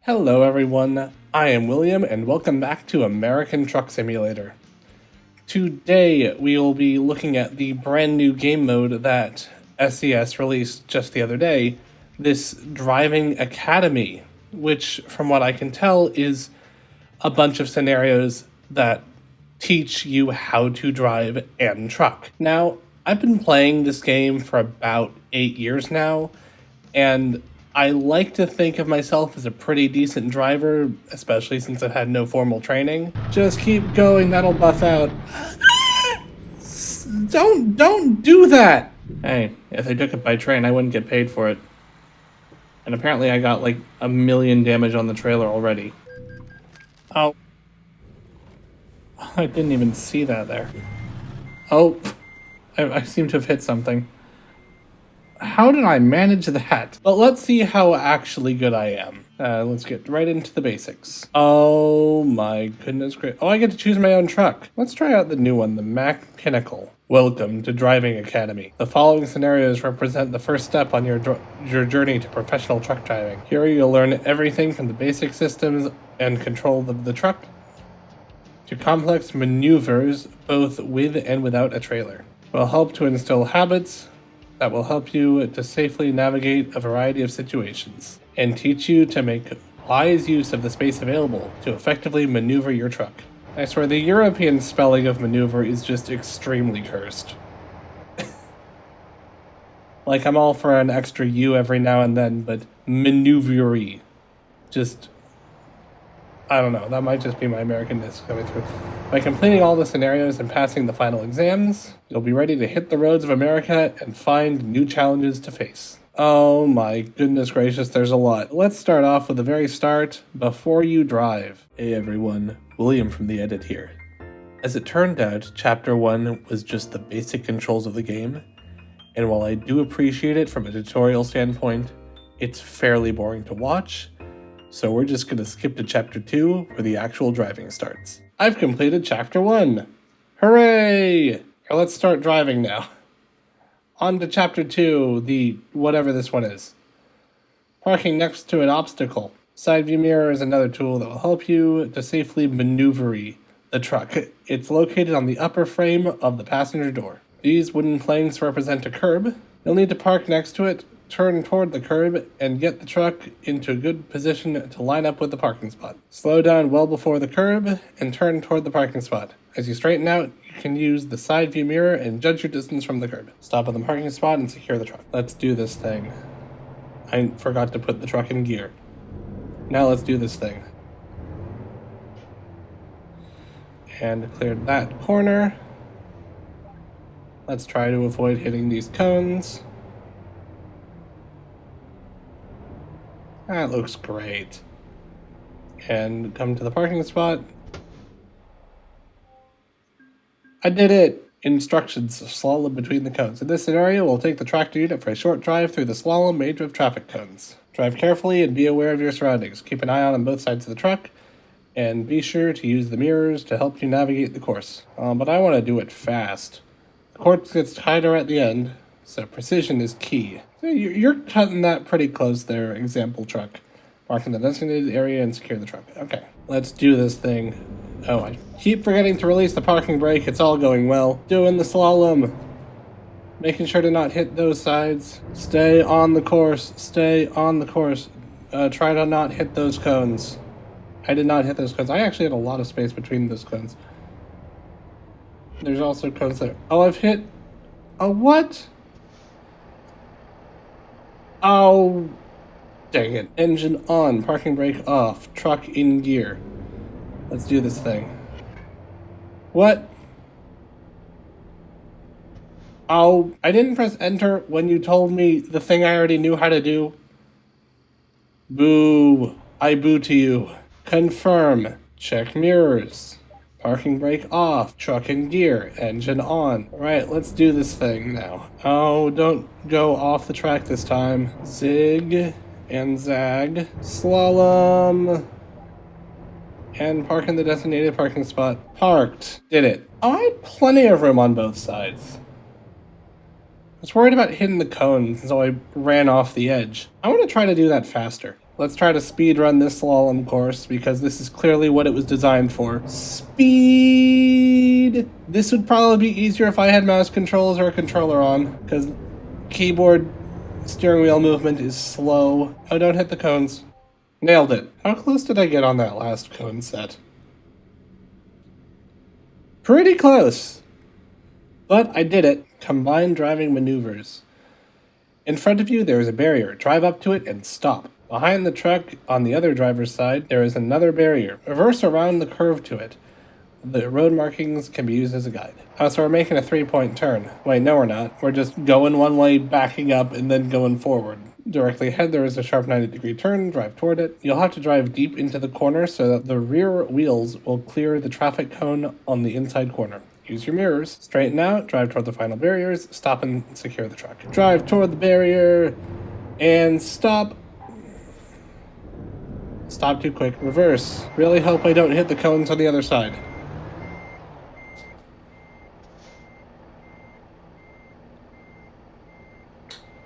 Hello everyone, I am William and welcome back to American Truck Simulator. Today we will be looking at the brand new game mode that SCS released just the other day, this Driving Academy, which from what I can tell is a bunch of scenarios that teach you how to drive and truck. Now, I've been playing this game for about 8 years now, and I like to think of myself as a pretty decent driver, especially since I've had no formal training. Just keep going, that'll buff out. Don't do that! Hey, if I took it by train, I wouldn't get paid for it. And apparently I got like 1 million damage on the trailer already. Oh. I didn't even see that there. Oh. I seem to have hit something. How did I manage that? But let's see how actually good I am. Let's get right into the basics. Oh my goodness, great. Oh, I get to choose my own truck. Let's try out the new one, the Mack Pinnacle. Welcome to Driving Academy. The following scenarios represent the first step on your journey to professional truck driving. Here you'll learn everything from the basic systems and control of the truck to complex maneuvers both with and without a trailer. Will help to instill habits that will help you to safely navigate a variety of situations and teach you to make wise use of the space available to effectively maneuver your truck. I swear the European spelling of maneuver is just extremely cursed. Like, I'm all for an extra U every now and then, but maneuvery. Just, I don't know, that might just be my Americanness coming through. By completing all the scenarios and passing the final exams, you'll be ready to hit the roads of America and find new challenges to face. Oh my goodness gracious, there's a lot. Let's start off with the very start, before you drive. Hey everyone, William from the Edit here. As it turned out, Chapter 1 was just the basic controls of the game, and while I do appreciate it from a tutorial standpoint, it's fairly boring to watch, so we're just going to skip to Chapter 2 where the actual driving starts. I've completed Chapter 1! Hooray! Here, let's start driving now. On to Chapter 2, the whatever this one is. Parking next to an obstacle. Side view mirror is another tool that will help you to safely maneuver the truck. It's located on the upper frame of the passenger door. These wooden planks represent a curb. You'll need to park next to it, turn toward the curb, and get the truck into a good position to line up with the parking spot. Slow down well before the curb and turn toward the parking spot. As you straighten out, you can use the side view mirror and judge your distance from the curb. Stop at the parking spot and secure the truck. Let's do this thing. I forgot to put the truck in gear. Now let's do this thing. And cleared that corner. Let's try to avoid hitting these cones. That looks great. And come to the parking spot. I did it! Instructions: slalom between the cones. In this scenario, we'll take the tractor unit for a short drive through the slalom made of traffic cones. Drive carefully and be aware of your surroundings. Keep an eye out on both sides of the truck, and be sure to use the mirrors to help you navigate the course. But I want to do it fast. The course gets tighter at the end, so precision is key. You're cutting that pretty close there, example truck. Mark in the designated area and secure the truck. Okay, let's do this thing. Oh, I keep forgetting to release the parking brake. It's all going well. Doing the slalom. Making sure to not hit those sides. Stay on the course. Stay on the course. Try to not hit those cones. I did not hit those cones. I actually had a lot of space between those cones. There's also cones there. Oh, I've hit... a what? Oh, dang it. Engine on, parking brake off, truck in gear. Let's do this thing. What? Oh, I didn't press enter when you told me the thing I already knew how to do. Boo. I boo to you. Confirm. Check mirrors. Parking brake off, truck in gear, engine on. Right, let's do this thing now. Oh, don't go off the track this time. Zig and zag. Slalom. And park in the designated parking spot. Parked. Did it. Oh, I had plenty of room on both sides. I was worried about hitting the cones, so I ran off the edge. I want to try to do that faster. Let's try to speed run this slalom course because this is clearly what it was designed for. Speed! This would probably be easier if I had mouse controls or a controller on, because keyboard steering wheel movement is slow. Oh, don't hit the cones. Nailed it. How close did I get on that last cone set? Pretty close. But I did it. Combined driving maneuvers. In front of you, there is a barrier. Drive up to it and stop. Behind the truck, on the other driver's side, there is another barrier. Reverse around the curve to it. The road markings can be used as a guide. Oh, so we're making a 3-point turn. Wait, no we're not. We're just going one way, backing up, and then going forward. Directly ahead, there is a sharp 90-degree turn. Drive toward it. You'll have to drive deep into the corner so that the rear wheels will clear the traffic cone on the inside corner. Use your mirrors. Straighten out. Drive toward the final barriers. Stop and secure the truck. Drive toward the barrier. And stop. Stop too quick. Reverse. Really hope I don't hit the cones on the other side.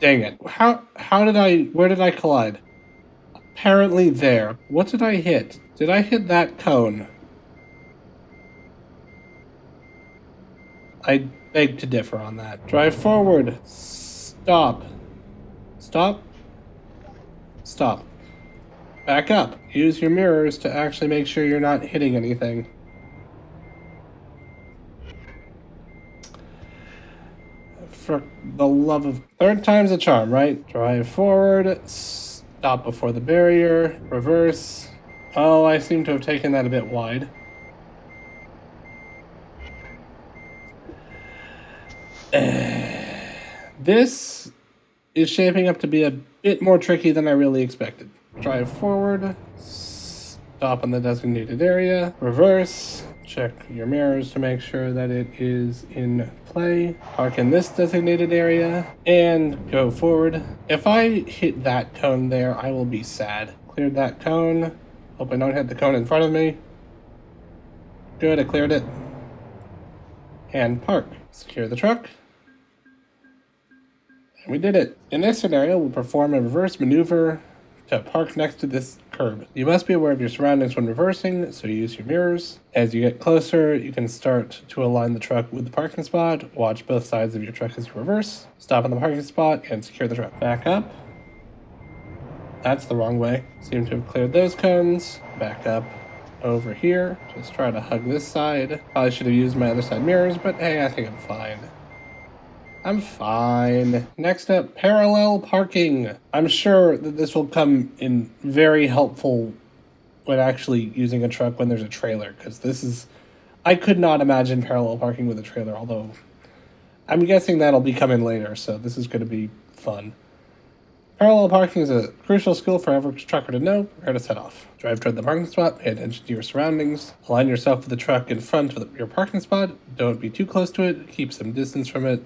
Dang it. Where did I collide? Apparently there. What did I hit? Did I hit that cone? I beg to differ on that. Drive forward. Stop. Stop. Stop. Back up. Use your mirrors to actually make sure you're not hitting anything. For the love of... Third time's a charm, right? Drive forward. Stop before the barrier. Reverse. Oh, I seem to have taken that a bit wide. This is shaping up to be a bit more tricky than I really expected. Drive forward, stop in the designated area, reverse, check your mirrors to make sure that it is in play, park in this designated area, and go forward. If I hit that cone there, I will be sad. Cleared that cone. Hope I don't hit the cone in front of me. Good, I cleared it. And park. Secure the truck. And we did it. In this scenario, we'll perform a reverse maneuver to park next to this curb. You must be aware of your surroundings when reversing, so use your mirrors. As you get closer, you can start to align the truck with the parking spot. Watch both sides of your truck as you reverse. Stop in the parking spot and secure the truck. Back up. That's the wrong way. Seem to have cleared those cones. Back up over here. Just try to hug this side. Probably should have used my other side mirrors, but hey, I think I'm fine. I'm fine. Next up, parallel parking. I'm sure that this will come in very helpful when actually using a truck when there's a trailer, because this is... I could not imagine parallel parking with a trailer, although I'm guessing that'll be coming later, so this is going to be fun. Parallel parking is a crucial skill for every trucker to know. Prepare to set off. Drive toward the parking spot. Pay attention to your surroundings. Align yourself with the truck in front of your parking spot. Don't be too close to it. Keep some distance from it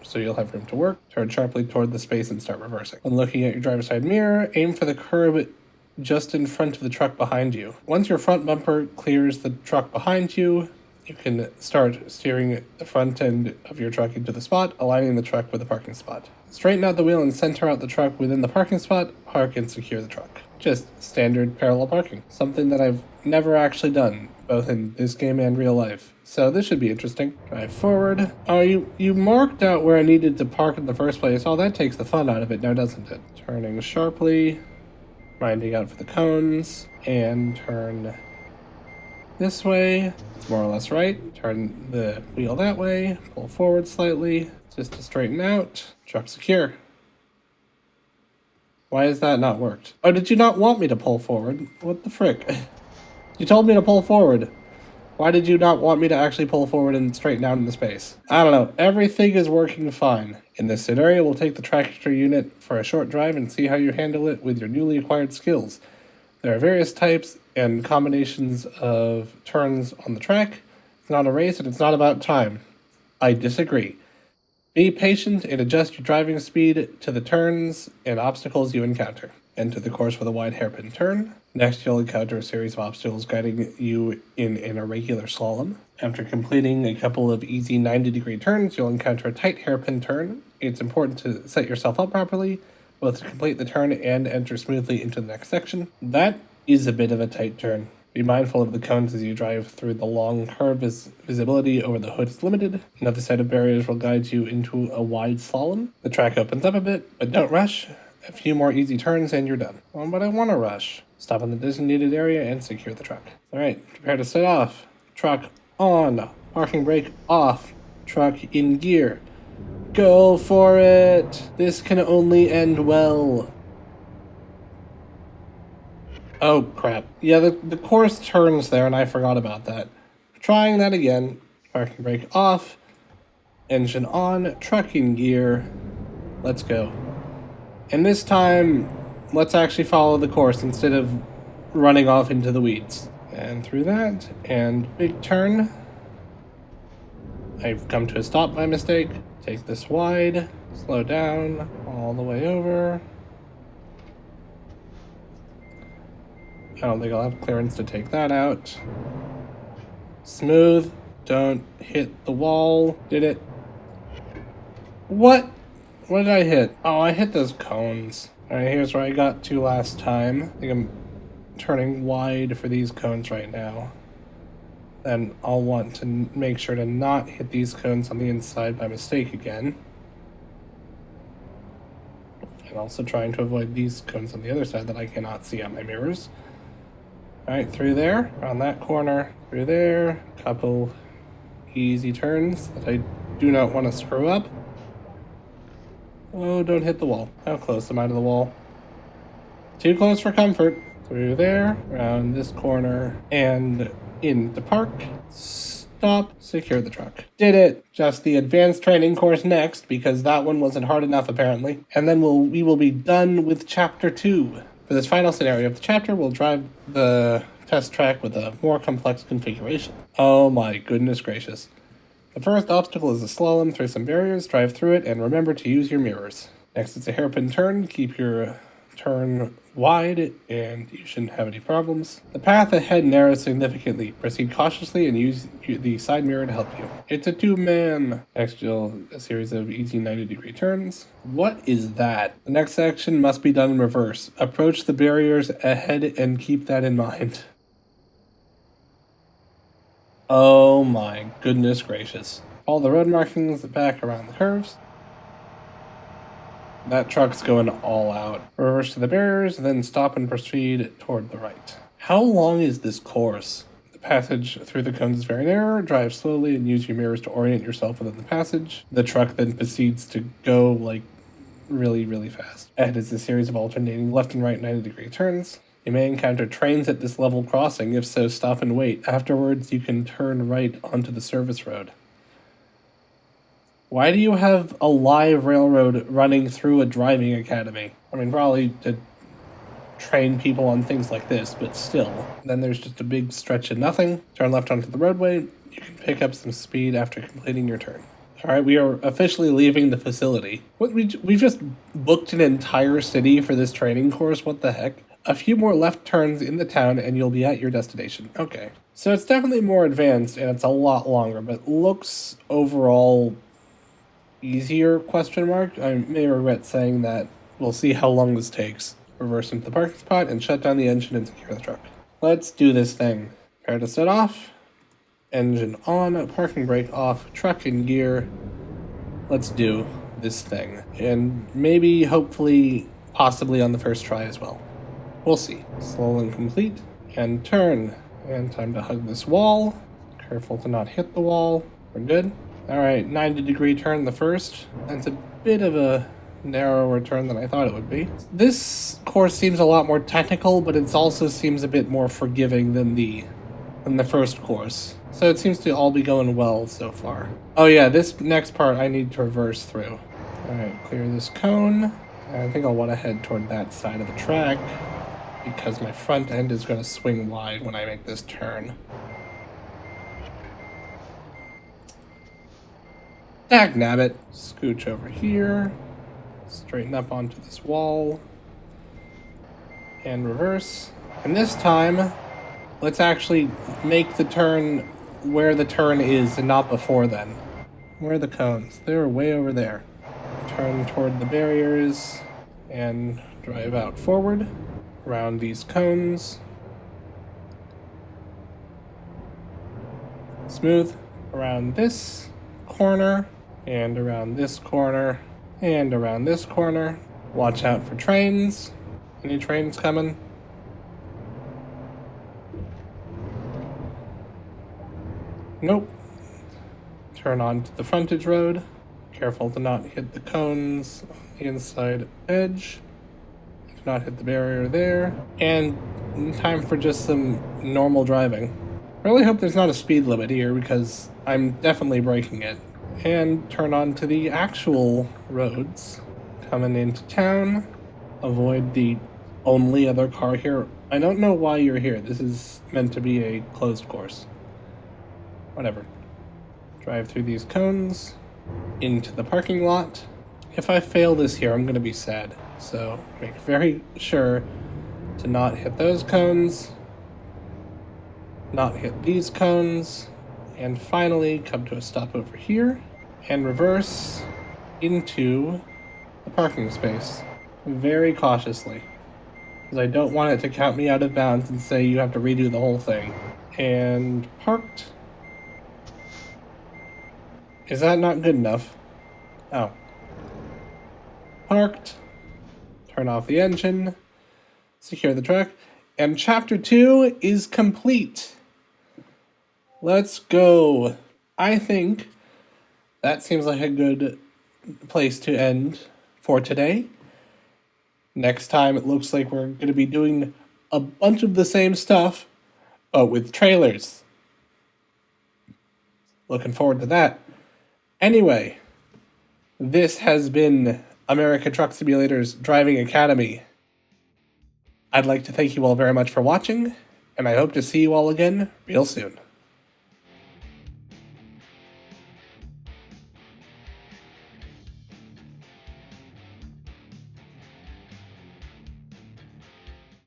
so you'll have room to work. Turn sharply toward the space and start reversing. When looking at your driver's side mirror, aim for the curb just in front of the truck behind you. Once your front bumper clears the truck behind you, you can start steering the front end of your truck into the spot, aligning the truck with the parking spot. Straighten out the wheel and center out the truck within the parking spot, park and secure the truck. Just standard parallel parking. Something that I've never actually done, both in this game and real life. So this should be interesting. Drive forward. Oh, you marked out where I needed to park in the first place. Oh, that takes the fun out of it now, doesn't it? Turning sharply, minding out for the cones, and turn this way. It's more or less right. Turn the wheel that way, pull forward slightly, just to straighten out. Truck secure. Why has that not worked? Oh, did you not want me to pull forward? What the frick? You told me to pull forward. Why did you not want me to actually pull forward and straighten out into space? I don't know. Everything is working fine. In this scenario, we'll take the tractor unit for a short drive and see how you handle it with your newly acquired skills. There are various types and combinations of turns on the track. It's not a race and it's not about time. I disagree. Be patient and adjust your driving speed to the turns and obstacles you encounter. Enter the course with a wide hairpin turn. Next, you'll encounter a series of obstacles guiding you in an irregular slalom. After completing a couple of easy 90-degree turns, you'll encounter a tight hairpin turn. It's important to set yourself up properly. both to complete the turn and enter smoothly into the next section. That is a bit of a tight turn. Be mindful of the cones as you drive through the long curve as visibility over the hood is limited. Another set of barriers will guide you into a wide slalom. The track opens up a bit, but don't rush. A few more easy turns and you're done. Oh, but I want to rush. Stop in the designated area and secure the truck. Alright, prepare to set off. Truck on. Parking brake off. Truck in gear. Go for it! This can only end well. Oh, crap. Yeah, the course turns there, and I forgot about that. Trying that again. Parking brake off. Engine on. Truck in gear. Let's go. And this time, let's actually follow the course instead of running off into the weeds. And through that, and big turn. I've come to a stop by mistake. Take this wide. Slow down. All the way over. I don't think I'll have clearance to take that out. Smooth. Don't hit the wall. Did it? What? What did I hit? Oh, I hit those cones. Alright, here's where I got to last time. I think I'm turning wide for these cones right now. Then I'll want to make sure to not hit these cones on the inside by mistake again. And also trying to avoid these cones on the other side that I cannot see on my mirrors. Alright, through there, around that corner, through there, couple easy turns that I do not want to screw up. Oh, don't hit the wall. How close am I to the wall? Too close for comfort. Through there, around this corner, and in the park. Stop, secure the truck. Did it! Just the advanced training course next, because that one wasn't hard enough apparently. And then we will be done with chapter 2. For this final scenario of the chapter, we'll drive the test track with a more complex configuration. Oh my goodness gracious. The first obstacle is a slalom through some barriers, drive through it, and remember to use your mirrors. Next it's a hairpin turn, keep your turn wide, and you shouldn't have any problems. The path ahead narrows significantly. Proceed cautiously and use the side mirror to help you. It's a two-man. Next you'll a series of easy 90-degree turns. What is that? The next section must be done in reverse. Approach the barriers ahead and keep that in mind. Oh my goodness gracious. Follow the road markings back around the curves. That truck's going all out. Reverse to the barriers, then stop and proceed toward the right. How long is this course? The passage through the cones is very narrow. Drive slowly and use your mirrors to orient yourself within the passage. The truck then proceeds to go like really, really fast. Ahead is a series of alternating left and right 90-degree turns. You may encounter trains at this level crossing. If so, stop and wait. Afterwards, you can turn right onto the service road. Why do you have a live railroad running through a driving academy? I mean, probably to train people on things like this, but still. Then there's just a big stretch of nothing. Turn left onto the roadway. You can pick up some speed after completing your turn. Alright, we are officially leaving the facility. We just booked an entire city for this training course, what the heck? A few more left turns in the town and you'll be at your destination. Okay. So it's definitely more advanced and it's a lot longer, but looks overall easier, question mark. I may regret saying that. We'll see how long this takes. Reverse into the parking spot and shut down the engine and secure the truck. Let's do this thing. Prepare to set off. Engine on, parking brake off, truck in gear. Let's do this thing. And maybe, hopefully, possibly on the first try as well. We'll see. Slow and complete. And turn. And time to hug this wall. Careful to not hit the wall. We're good. Alright, 90-degree turn the first. That's a bit of a narrower turn than I thought it would be. This course seems a lot more technical, but it also seems a bit more forgiving than the first course. So it seems to all be going well so far. Oh yeah, this next part I need to reverse through. Alright, clear this cone. I think I'll want to head toward that side of the track because my front end is going to swing wide when I make this turn. Dagnabbit. Scooch over here. Straighten up onto this wall. And reverse. And this time, let's actually make the turn where the turn is and not before then. Where are the cones? They're way over there. Turn toward the barriers. and drive out forward around these cones. Smooth around this corner and around this corner and around this corner. Watch out for trains. Any trains coming? Nope. Turn onto the frontage road. Careful to not hit the cones on the inside edge. Do not hit the barrier there. And time for just some normal driving. Really hope there's not a speed limit here because I'm definitely breaking it. And turn on to the actual roads. Coming into town. Avoid the only other car here. I don't know why you're here. This is meant to be a closed course. Whatever. Drive through these cones. Into the parking lot. If I fail this here, I'm going to be sad. So make very sure to not hit those cones. Not hit these cones. And finally come to a stop over here. And reverse into the parking space. Very cautiously. Because I don't want it to count me out of bounds and say you have to redo the whole thing. And parked. Is that not good enough? Oh. Parked. Turn off the engine. Secure the truck. And chapter 2 is complete. Let's go. I think that seems like a good place to end for today. Next time, it looks like we're going to be doing a bunch of the same stuff, but with trailers. Looking forward to that. Anyway, this has been American Truck Simulator's Driving Academy. I'd like to thank you all very much for watching, and I hope to see you all again real soon.